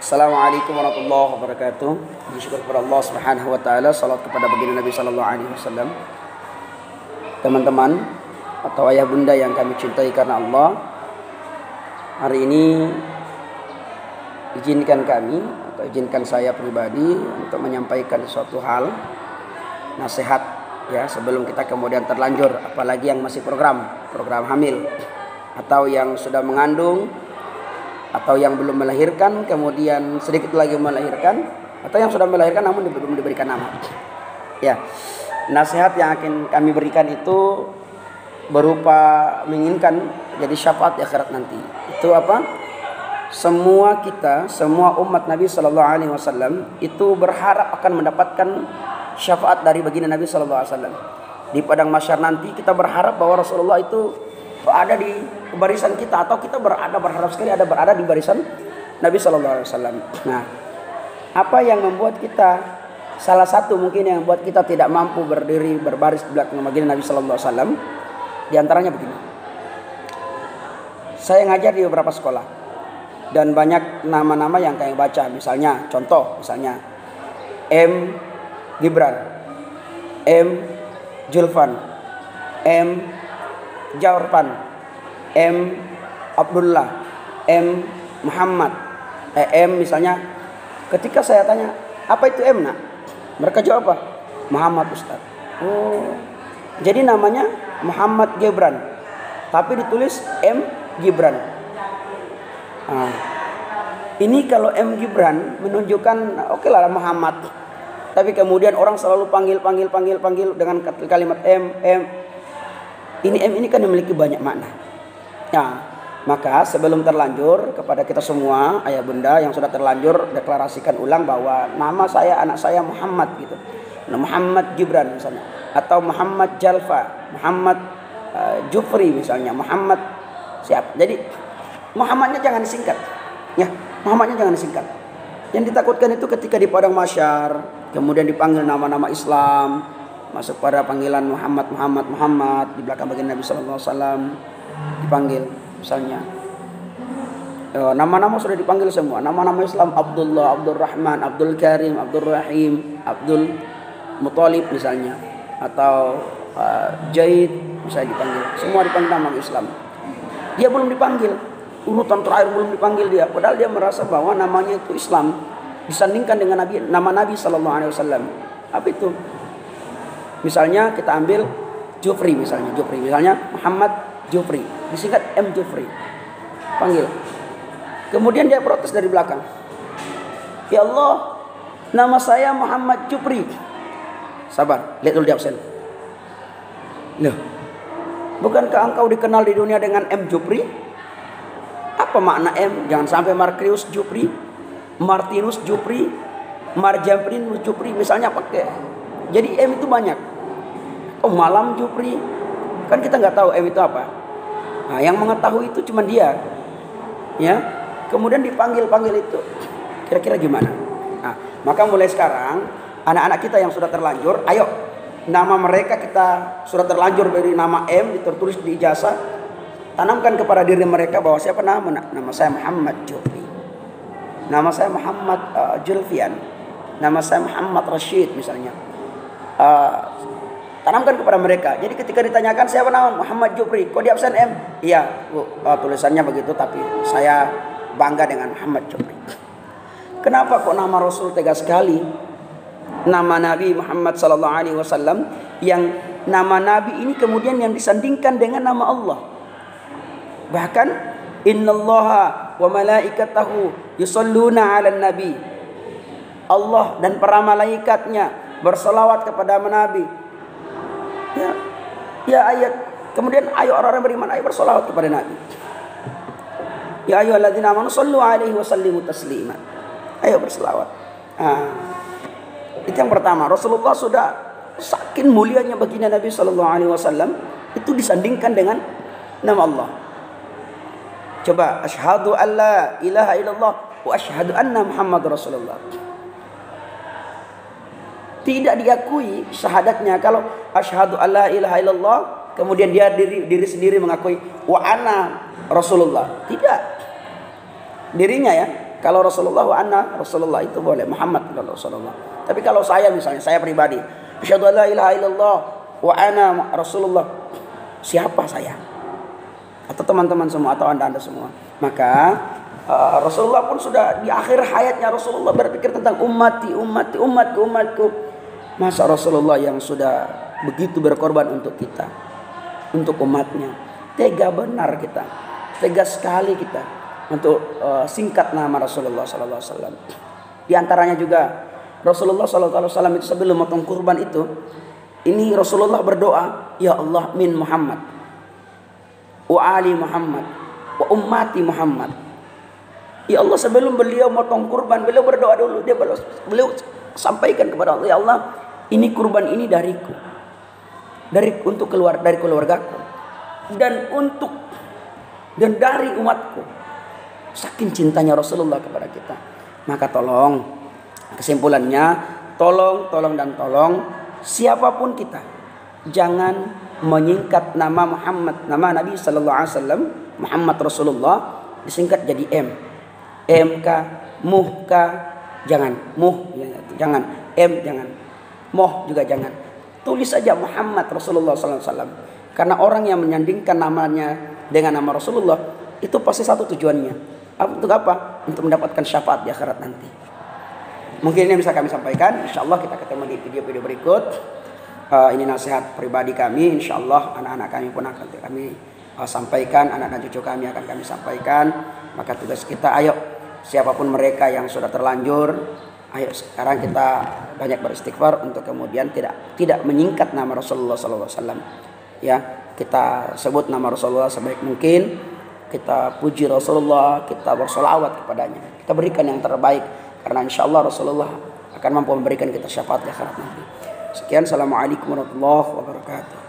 Assalamualaikum warahmatullahi wabarakatuh. Bersyukur kepada Allah Subhanahu wa taala, salat kepada baginda Nabi sallallahu alaihi wasallam. Teman-teman atau ayah bunda yang kami cintai karena Allah, hari ini izinkan kami atau izinkan saya pribadi untuk menyampaikan suatu hal nasihat ya, sebelum kita kemudian terlanjur, apalagi yang masih program hamil atau yang sudah mengandung atau yang belum melahirkan kemudian sedikit lagi melahirkan, atau yang sudah melahirkan namun belum diberikan nama. Ya, nasihat yang akan kami berikan itu berupa menginginkan jadi syafaat di akhirat nanti. Itu apa? Semua kita, semua umat Nabi sallallahu alaihi wasallam itu berharap akan mendapatkan syafaat dari baginda Nabi sallallahu alaihi wasallam. Di padang mahsyar nanti kita berharap bahwa Rasulullah itu ada di barisan kita, atau kita berharap sekali berada di barisan Nabi sallallahu alaihi wasallam. Nah, apa yang membuat kita, salah satu mungkin yang membuat kita tidak mampu berdiri berbaris di belakang baginda Nabi sallallahu alaihi wasallam, di antaranya begini. Saya ngajar di beberapa sekolah dan banyak nama-nama yang kami baca, misalnya M Gibran, M Julfan, M Jawarpan, M Abdullah, M Muhammad, M misalnya. Ketika saya tanya, apa itu M nak? Mereka jawab apa? Muhammad Ustaz. Oh, jadi namanya Muhammad Gibran, tapi ditulis M Gibran. Nah, ini kalau M Gibran menunjukkan oke lah Muhammad, tapi kemudian orang selalu panggil dengan kalimat M. Ini M ini kan memiliki banyak makna. Ya, maka sebelum terlanjur, kepada kita semua ayah bunda yang sudah terlanjur, deklarasikan ulang bahwa nama saya, anak saya Muhammad gitu. Nah, Muhammad Gibran misalnya, atau Muhammad Jalfa, Muhammad Jufri misalnya, Muhammad siap. Jadi Muhammadnya jangan disingkat. Ya, Muhammadnya jangan disingkat. Yang ditakutkan itu ketika di padang mahsyar kemudian dipanggil nama-nama Islam, masuk pada panggilan Muhammad di belakang baginda Nabi sallallahu alaihi wasallam, dipanggil misalnya nama-nama sudah dipanggil semua, nama-nama Islam, Abdullah, Abdul Rahman, Abdul Karim, Abdul Rahim, Abdul Muthalib misalnya, atau Jaid misalnya dipanggil, semua dipanggil nama Islam. Dia belum dipanggil, urutan terakhir belum dipanggil dia, padahal dia merasa bahwa namanya itu Islam disandingkan dengan nama Nabi sallallahu alaihi wasallam. Apa itu? Misalnya kita ambil Jufri misalnya Muhammad Jufri, disingkat M Jufri, panggil. Kemudian dia protes dari belakang, ya Allah, nama saya Muhammad Jufri. Sabar, lihat dulu di absen. Loh, bukankah engkau dikenal di dunia dengan M Jufri? Apa makna M? Jangan sampai Marcus Jufri, Martinus Jufri, Marjamprinus Jufri misalnya pakai. Jadi M itu banyak. Oh, Malam Jufri, kan kita nggak tahu M itu apa. Nah, yang mengetahui itu cuma dia. Ya, kemudian dipanggil itu. Kira-kira gimana? Nah, maka mulai sekarang anak-anak kita yang sudah terlanjur, ayo nama mereka kita sudah terlanjur dari nama M tertulis di ijazah, tanamkan kepada diri mereka bahwa siapa nama saya Muhammad Jufri, nama saya Muhammad Julfian, nama saya Muhammad Rashid misalnya. Tanamkan kepada mereka. Jadi ketika ditanyakan siapa nama Muhammad Jufri, kok di absen M? Iya, tulisannya begitu, tapi saya bangga dengan Muhammad Jufri. Kenapa kok nama Rasul tegas sekali? Nama Nabi Muhammad sallallahu alaihi wasallam, yang nama Nabi ini kemudian yang disandingkan dengan nama Allah. Bahkan innallaha wa malaikatahu yusholluna 'alan nabi. Allah dan para malaikatnya berselawat kepada Nabi. Ya ayat. Kemudian ayo orang-orang beriman, ayo bersolawat kepada Nabi. Ya ayyuhalladzina amanu shallu alaihi wa sallimu taslima. Ayo berselawat. Itu yang pertama. Rasulullah sudah saking mulianya baginda Nabi sallallahu alaihi wasallam itu disandingkan dengan nama Allah. Coba, asyhadu alla ilaha illallah wa asyhadu anna Muhammadar Rasulullah. Tidak diakui syahadatnya. Kalau asyhadu alla ilaha illallah, kemudian dia diri sendiri mengakui wa ana Rasulullah. Tidak. Dirinya ya. Kalau Rasulullah wa anna Rasulullah itu boleh, Muhammad kalau Rasulullah. Tapi kalau saya misalnya, saya pribadi, asyhadu an la ilaha illallah wa ana Rasulullah. Siapa saya? Atau teman-teman semua atau Anda semua. Maka Rasulullah pun sudah di akhir hayatnya Rasulullah berpikir tentang umatku. Masa Rasulullah yang sudah begitu berkorban untuk kita, untuk umatnya, tega benar kita, tega sekali kita untuk singkat nama Rasulullah Sallallahu Alaihi Wasallam. Di antaranya juga Rasulullah Sallallahu Alaihi Wasallam itu sebelum motong kurban itu, ini Rasulullah berdoa, ya Allah min Muhammad, wa ali Muhammad, wa ummati Muhammad. Ya Allah, sebelum beliau motong kurban, beliau berdoa dulu. Beliau sampaikan kepada Allah, ya Allah, ini kurban ini dariku, dari keluargaku, dan dari umatku. Saking cintanya Rasulullah kepada kita. Maka tolong, kesimpulannya, tolong siapapun kita, jangan menyingkat nama Muhammad, nama Nabi Sallallahu Alaihi Wasallam, Muhammad Rasulullah, disingkat jadi MK, MUHK, jangan, jangan, jangan, Moh juga jangan. Tulis saja Muhammad Rasulullah Sallallahu Alaihi Wasallam. Karena orang yang menyandingkan namanya dengan nama Rasulullah itu pasti satu tujuannya. Untuk apa? Untuk mendapatkan syafaat di akhirat nanti. Mungkin ini bisa kami sampaikan. Insyaallah kita ketemu di video-video berikut. Ini nasihat pribadi kami. Insyaallah anak-anak kami pun akan kami sampaikan, anak-anak cucu kami akan kami sampaikan. Maka tugas kita, ayo siapapun mereka yang sudah terlanjur, ayo sekarang kita banyak beristighfar untuk kemudian tidak menyingkat nama Rasulullah Sallallahu Alaihi Wasallam. Ya, kita sebut nama Rasulullah sebaik mungkin, kita puji Rasulullah, kita bersolawat kepadanya, kita berikan yang terbaik, karena insya Allah Rasulullah akan mampu memberikan kita syafaat di akhirat nanti. Sekian, assalamualaikum warahmatullahi wabarakatuh.